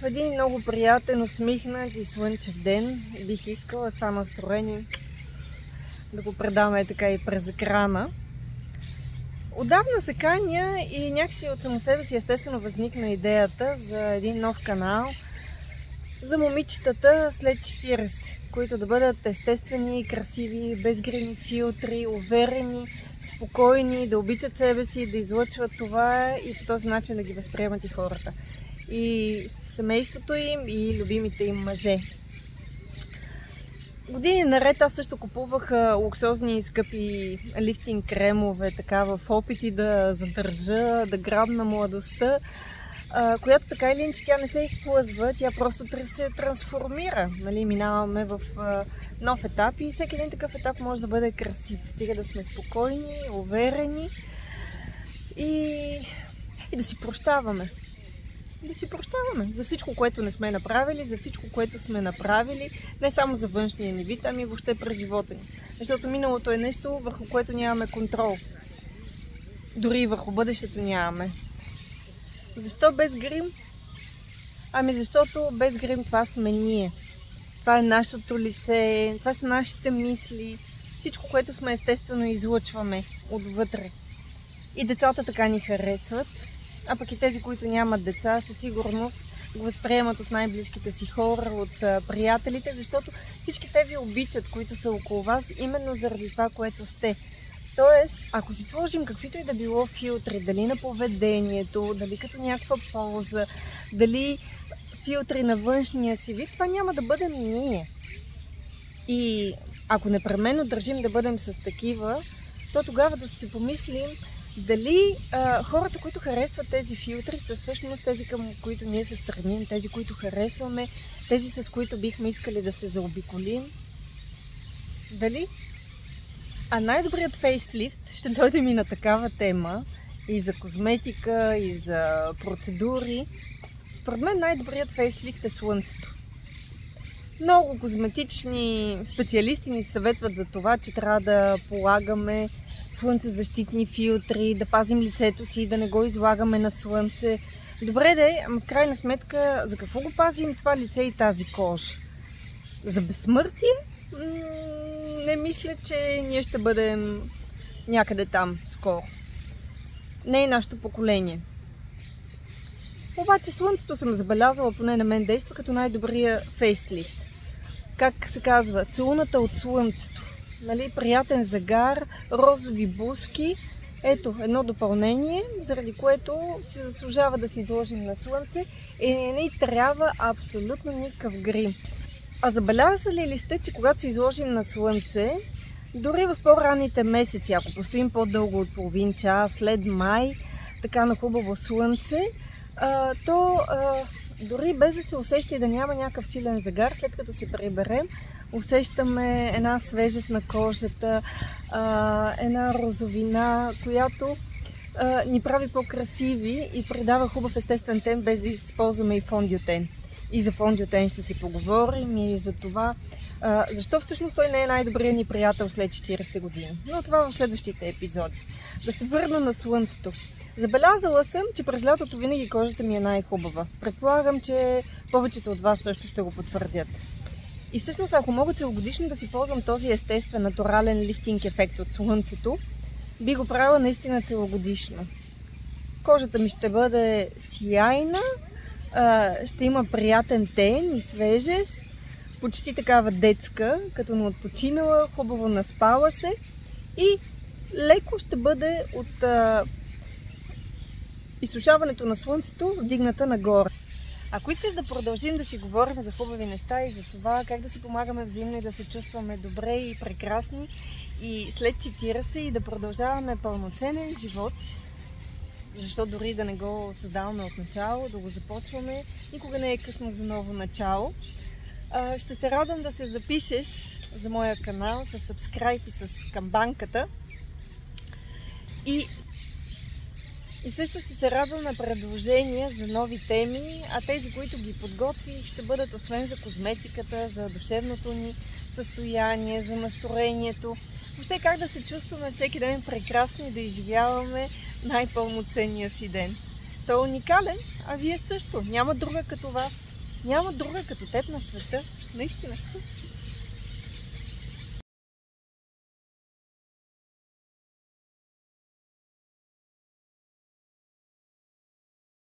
един много приятен, усмихнат и слънчев ден бих искала това настроение да го предаме така и през екрана. Отдавна се каня и някакси от само себе си естествено възникна идеята за един нов канал за момичетата след 40, които да бъдат естествени, красиви, без грими филтри, уверени, спокойни, да обичат себе си, да излъчват това и по този начин да ги възприемат и хората. И семейството им, и любимите им мъже. Години наред аз също купувах луксозни и скъпи лифтинг кремове, така в опити да задържа, да грабна младостта, която така или иначе тя не се изплъзва, тя просто се трансформира. Нали? Минаваме в нов етап и всеки един такъв етап може да бъде красив. Стига да сме спокойни, уверени и да си прощаваме. Да си прощаваме за всичко, което не сме направили, за всичко, което сме направили, не само за външния ни вид, ами въобще през живота ни. Защото миналото е нещо, върху което нямаме контрол. Дори и върху бъдещето нямаме. Защо без грим? Ами защото без грим това сме ние. Това е нашето лице, това са нашите мисли, всичко, което сме естествено излъчваме отвътре. И децата така ни харесват. А пък и тези, които нямат деца, със сигурност го възприемат от най-близките си хора, от приятелите, защото всички те ви обичат, които са около вас, именно заради това, което сте. Тоест, ако си сложим каквито и да било филтри, дали на поведението, дали като някаква полза, дали филтри на външния си вид, това няма да бъдем ние. И ако непременно държим да бъдем с такива, то тогава да си помислим дали хората, които харесват тези филтри, са всъщност тези, към които ние се стремим, тези, които харесваме, тези, с които бихме искали да се заобиколим. Дали? А най-добрият фейслифт ще дойдем и на такава тема, и за козметика, и за процедури. Според мен най-добрият фейслифт е слънцето. Много козметични специалисти ни съветват за това, че трябва да полагаме слънцезащитни филтри, да пазим лицето си, да не го излагаме на слънце. Добре де, ама в крайна сметка, за какво го пазим това лице и тази кожа? За безсмъртие? Не мисля, че ние ще бъдем някъде там скоро. Не е нашето поколение. Обаче слънцето съм забелязала, поне на мен действа като най-добрия фейслифт. Как се казва? Целуната от слънцето. Нали? Приятен загар, розови буски. Ето, едно допълнение, заради което си заслужава да се изложим на слънце и не ни трябва абсолютно никакъв грим. А забелязали ли сте, че когато се изложим на слънце, дори в по-ранните месеци, ако постоим по-дълго от половин час, след май, така на хубаво слънце, то дори без да се усеща и да няма някакъв силен загар, след като се приберем, усещаме една свежест на кожата, една розовина, която ни прави по-красиви и придава хубав естествен тен, без да използваме и фондиотен. И за фондиотен ще си поговорим и за това, защо всъщност той не е най-добрият ни приятел след 40 години. Но това в следващите епизоди. Да се върна на слънцето. Забелязала съм, че през лятото винаги кожата ми е най-хубава. Предполагам, че повечето от вас също ще го потвърдят. И всъщност, ако мога целогодишно да си ползвам този естествен, натурален лифтинг ефект от слънцето, би го правила наистина целогодишно. Кожата ми ще бъде сияйна, ще има приятен тен и свежест, почти такава детска, като на отпочинала, хубаво наспала се и леко ще бъде от изсушаването на слънцето вдигната нагоре. Ако искаш да продължим да си говорим за хубави неща и за това как да си помагаме взаимно и да се чувстваме добре и прекрасни и след 40 и да продължаваме пълноценен живот, защо дори да не го създаваме от начало, да го започваме, никога не е късно за ново начало. Ще се радвам да се запишеш за моя канал с subscribe и с камбанката. И също ще се радвам на предложения за нови теми, а тези, които ги подготвих, ще бъдат освен за козметиката, за душевното ни състояние, за настроението. Въобще как да се чувстваме всеки ден прекрасни и да изживяваме най-пълноценния си ден. Той е уникален, а вие също. Няма друга като вас. Няма друга като теб на света. Наистина.